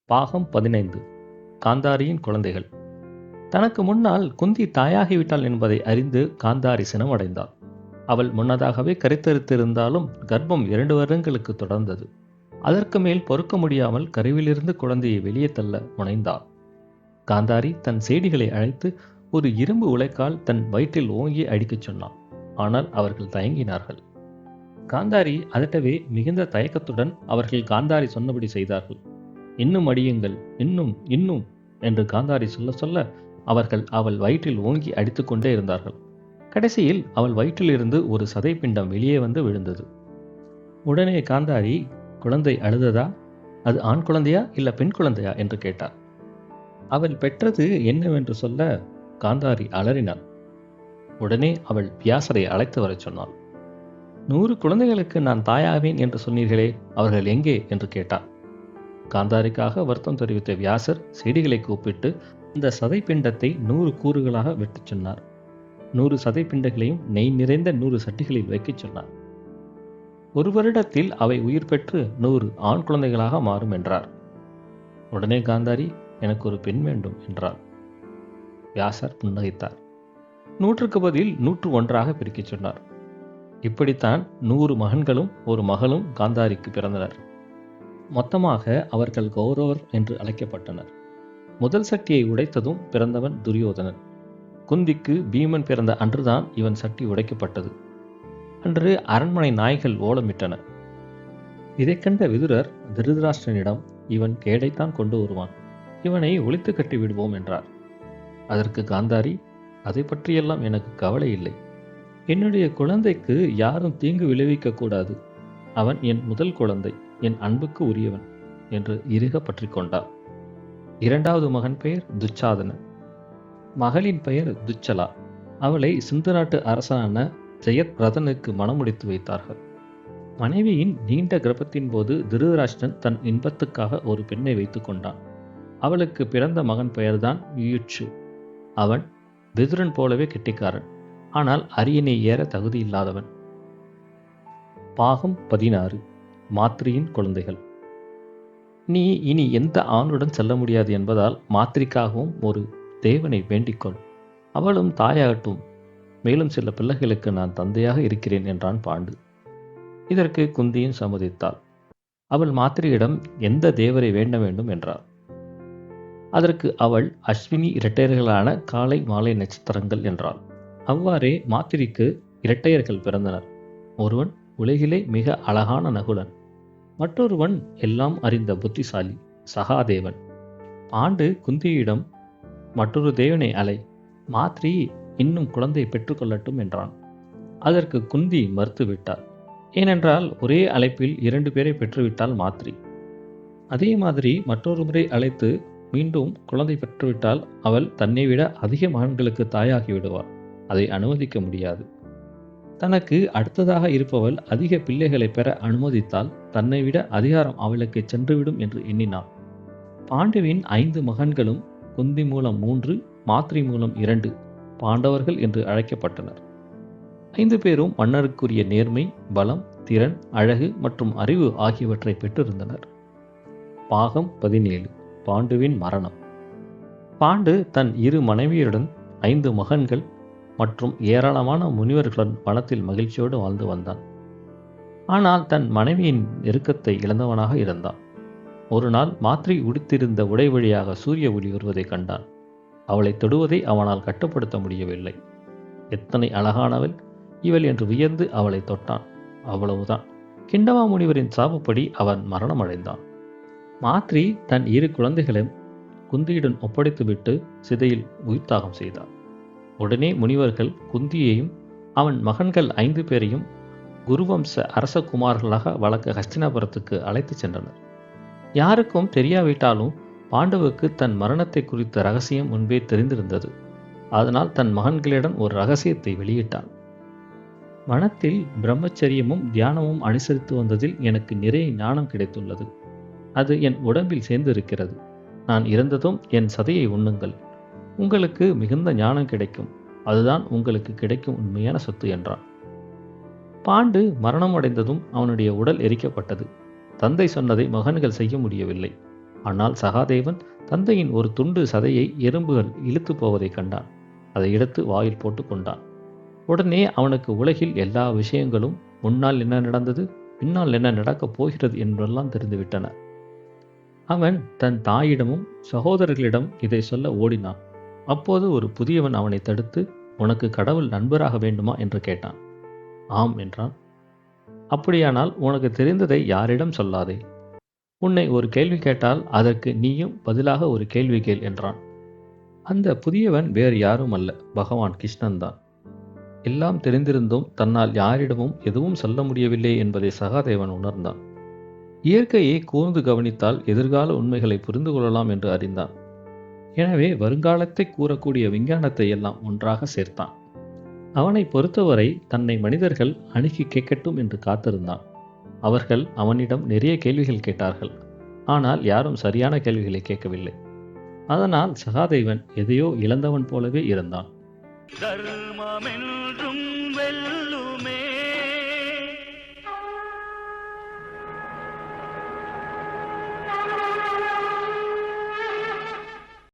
பாகம் 15. காந்தாரியின் குழந்தைகள். தனக்கு முன்னால் குந்தி தாயாகிவிட்டாள் என்பதை அறிந்து காந்தாரி சினமடைந்தாள். அவள் முன்னதாகவே கருத்தரித்திருந்தாலும் கர்ப்பம் 2 வருடங்களுக்கு தொடர்ந்தது. அதற்கு மேல் பொறுக்க முடியாமல் கருவிலிருந்து குழந்தையை வெளியே தள்ள முனைந்தாள். காந்தாரி தன் சேடிகளை அழைத்து ஒரு இரும்பு உலைக்கால் தன் வயிற்றில் ஓங்கி அடிக்கச் சொன்னான். ஆனால் அவர்கள் தயங்கினார்கள். காந்தாரி அதட்டவே மிகுந்த தயக்கத்துடன் அவர்கள் காந்தாரி சொன்னபடி செய்தார்கள். இன்னும் அடியுங்கள், இன்னும் இன்னும் என்று காந்தாரி சொல்ல சொல்ல அவர்கள் அவள் வயிற்றில் ஓங்கி அடித்துக்கொண்டே இருந்தார்கள். கடைசியில் அவள் வயிற்றிலிருந்து ஒரு சதைப்பிண்டம் வெளியே வந்து விழுந்தது. உடனே காந்தாரி, குழந்தை அழுததா? அது ஆண் குழந்தையா இல்ல பெண் குழந்தையா என்று கேட்டார். அவள் பெற்றது என்னவென்று சொல்ல காந்தாரி அலறினாள். உடனே அவள் வியாசரை அழைத்து வரச் சொன்னாள். 100 குழந்தைகளுக்கு நான் தாயாவேன் என்று சொன்னீர்களே, அவர்கள் எங்கே என்று கேட்டார். காந்தாரிக்காக வருத்தம் தெரிவித்த வியாசர் செடிகளை கூப்பிட்டு அந்த சதைப்பிண்டத்தை 100 கூறுகளாக வெட்டச் சொன்னார். 100 சதைப்பிண்டங்களையும் நெய் நிறைந்த 100 சட்டிகளில் வைக்கச் சொன்னார். 1 வருடத்தில் அவை உயிர் பெற்று 100 ஆண் குழந்தைகளாக மாறும் என்றார். உடனே காந்தாரி, எனக்கு ஒரு பெண் வேண்டும் என்றார். வியாசர் புன்னகைத்தார். 100க்கு பதில் 101 பிரிக்கச் சொன்னார். இப்படித்தான் 100 மகன்களும் ஒரு மகளும் காந்தாரிக்கு பிறந்தனர். மொத்தமாக அவர்கள் கௌரவர் என்று அழைக்கப்பட்டனர். முதல் சட்டியை உடைத்ததும் பிறந்தவன் துரியோதனன். குந்திக்கு பீமன் பிறந்த அன்றுதான் இவன் சட்டி உடைக்கப்பட்டது. அன்று அரண்மனை நாய்கள் ஓலமிட்டன. இதை கண்ட விதுரர் திருதராஷ்டிரனிடம், இவன் கேடைத்தான் கொண்டு வருவான், இவனை ஒழித்து கட்டி விடுவோம் என்றார். அதற்கு காந்தாரி, அதை பற்றியெல்லாம் எனக்கு கவலை இல்லை. என்னுடைய குழந்தைக்கு யாரும் தீங்கு விளைவிக்க கூடாது. அவன் என் முதல் குழந்தை, என் அன்புக்கு உரியவன் என்று இறுக பற்றி கொண்டார். 2வது மகன் பெயர் துச்சாதனன். மகளின் பெயர் துச்சலா. அவளை சிந்து நாட்டு அரசனான ஜெயத்ரதனுக்கு மணமுடித்து வைத்தார்கள். மனைவியின் நீண்ட கர்ப்பத்தின் போது திருதராஷ்டிரன் தன் இன்பத்துக்காக ஒரு பெண்ணை வைத்துக் கொண்டான். அவளுக்கு பிறந்த மகன் பெயர்தான் யுயுட்சு. அவன் விதுரன் போலவே கெட்டிக்காரன், ஆனால் அரியணை ஏற தகுதி இல்லாதவன். பாகம் 16. மாத்ரியின் குழந்தைகள். நீ இனி எந்த ஆணுடன் செல்ல முடியாது என்பதால் மாத்ரிக்காகவும் ஒரு தேவனை வேண்டிக்கொள், அவளும் தாயாகட்டும். மேலும் சில பிள்ளைகளுக்கு நான் தந்தையாக இருக்கிறேன் என்றான் பாண்டு. இதற்கு குந்தியும் சம்மதித்தாள். அவள் மாத்ரியிடம் எந்த தேவரை வேண்ட வேண்டும் என்றாள். அதற்கு அவள் அஸ்வினி இரட்டையர்களான காலை மாலை நட்சத்திரங்கள் என்றாள். அவ்வாறே மாத்திரிக்கு இரட்டையர்கள் பிறந்தனர். ஒருவன் உலகிலே மிக அழகான நகுலன், மற்றொருவன் எல்லாம் அறிந்த புத்திசாலி சகாதேவன். பாண்டு குந்தியிடம், மற்றொரு தேவனை அலை, மாத்ரி இன்னும் குழந்தை பெற்றுக்கொள்ளட்டும் என்றான். அதற்கு குந்தி மறுத்துவிட்டார். ஏனென்றால் ஒரே அழைப்பில் 2 பேரை பெற்றுவிட்டால் மாத்ரி. அதே மாதிரி மற்றொரு முறை அழைத்து மீண்டும் குழந்தை பெற்றுவிட்டால் அவள் தன்னை விட அதிக மகன்களுக்கு தாயாகி விடுவாள். அதை அனுமதிக்க முடியாது. தனக்கு அடுத்ததாக இருப்பவள் அதிக பிள்ளைகளை பெற அனுமதித்தால் தன்னை விட அதிகாரம் அவளுக்கு சென்றுவிடும் என்று எண்ணினாள். பாண்டுவின் 5 மகன்களும் குந்தி மூலம் 3, மாத்ரி மூலம் 2 பாண்டவர்கள் என்று அழைக்கப்பட்டனர். 5 பேரும் மன்னருக்குரிய நேர்மை, பலம், திறன், அழகு மற்றும் அறிவு ஆகியவற்றை பெற்றிருந்தனர். பாகம் 17. பாண்டுவின் மரணம். பாண்டு தன் 2 மனைவியருடன் 5 மகன்கள் மற்றும் ஏராளமான முனிவர்களுடன் வனத்தில் மகிழ்ச்சியோடு வாழ்ந்து வந்தான். ஆனால் தன் மனைவியின் நெருக்கத்தை இழந்தவனாக இருந்தான். ஒரு நாள் மாத்ரி உடுத்திருந்த உடை வழியாக சூரிய ஒளி வருவதை கண்டான். அவளை தொடுவதை அவனால் கட்டுப்படுத்த முடியவில்லை. எத்தனை அழகானவள் இவள் என்று வியந்து அவளை தொட்டான். அவ்வளவுதான். கிண்டவா முனிவரின் சாபப்படி அவன் மரணம் அடைந்தான். மாத்ரி தன் 2 குழந்தைகளையும் குந்தியுடன் ஒப்படைத்துவிட்டு சிதையில் உயிர்த்தாகம் செய்தார். உடனே முனிவர்கள் குந்தியையும் அவன் மகன்கள் 5 பேரையும் குருவம்ச அரசகுமார்களாக வளர்க்க ஹஸ்தினாபுரத்துக்கு அழைத்து சென்றனர். யாருக்கும் தெரியாவிட்டாலும் பாண்டவுக்கு தன் மரணத்தை குறித்த ரகசியம் முன்பே தெரிந்திருந்தது. அதனால் தன் மகன்களிடம் ஒரு ரகசியத்தை வெளியிட்டான். வனத்தில் பிரம்மச்சரியமும் தியானமும் அனுசரித்து வந்ததில் எனக்கு நிறைய ஞானம் கிடைத்துள்ளது. அது என் உடம்பில் சேர்ந்து இருக்கிறது. நான் இறந்ததும் என் சதையை உண்ணுங்கள், உங்களுக்கு மிகுந்த ஞானம் கிடைக்கும். அதுதான் உங்களுக்கு கிடைக்கும் உண்மையான சொத்து என்றான். பாண்டு மரணம் அடைந்ததும் அவனுடைய உடல் எரிக்கப்பட்டது. தந்தை சொன்னதை மகன்கள் செய்ய முடியவில்லை. ஆனால் சகாதேவன் தந்தையின் ஒரு துண்டு சதையை எறும்புகள் இழுத்து போவதைக் கண்டான். அதை எடுத்து வாயில் போட்டு கொண்டான். உடனே அவனுக்கு உலகில் எல்லா விஷயங்களும் முன்னால் என்ன நடந்தது, பின்னால் என்ன நடக்கப் போகிறது என்பதெல்லாம் தெரிந்துவிட்டன. அவன் தன் தாயிடமும் சகோதரர்களிடம் இதை சொல்ல ஓடினான். அப்போது ஒரு புதியவன் அவனை தடுத்து, உனக்கு கடவுள் நண்பராக வேண்டுமா என்று கேட்டான். ஆம் என்றான். அப்படியானால் உனக்கு தெரிந்ததை யாரிடம் சொல்லாதே. உன்னை ஒரு கேள்வி கேட்டால் அதற்கு நீயும் பதிலாக ஒரு கேள்வி கேள் என்றான். அந்த புதியவன் வேறு யாரும் அல்ல, பகவான் கிருஷ்ணன்தான். எல்லாம் தெரிந்திருந்தும் தன்னால் யாரிடமும் எதுவும் சொல்ல முடியவில்லை என்பதை சகாதேவன் உணர்ந்தான். இயற்கையை கூர்ந்து கவனித்தால் எதிர்கால உண்மைகளை புரிந்து கொள்ளலாம் என்று அறிந்தான். எனவே வருங்காலத்தை கூறக்கூடிய விஞ்ஞானத்தை எல்லாம் ஒன்றாக சேர்த்தான். அவனை பொறுத்தவரை தன்னை மனிதர்கள் அணுகி கேட்கட்டும் என்று காத்திருந்தான். அவர்கள் அவனிடம் நிறைய கேள்விகள் கேட்டார்கள். ஆனால் யாரும் சரியான கேள்விகளை கேட்கவில்லை. அதனால் சகாதேவன் எதையோ இழந்தவன் போலவே இருந்தான். தர்மமென்றும் வெல்லுமே.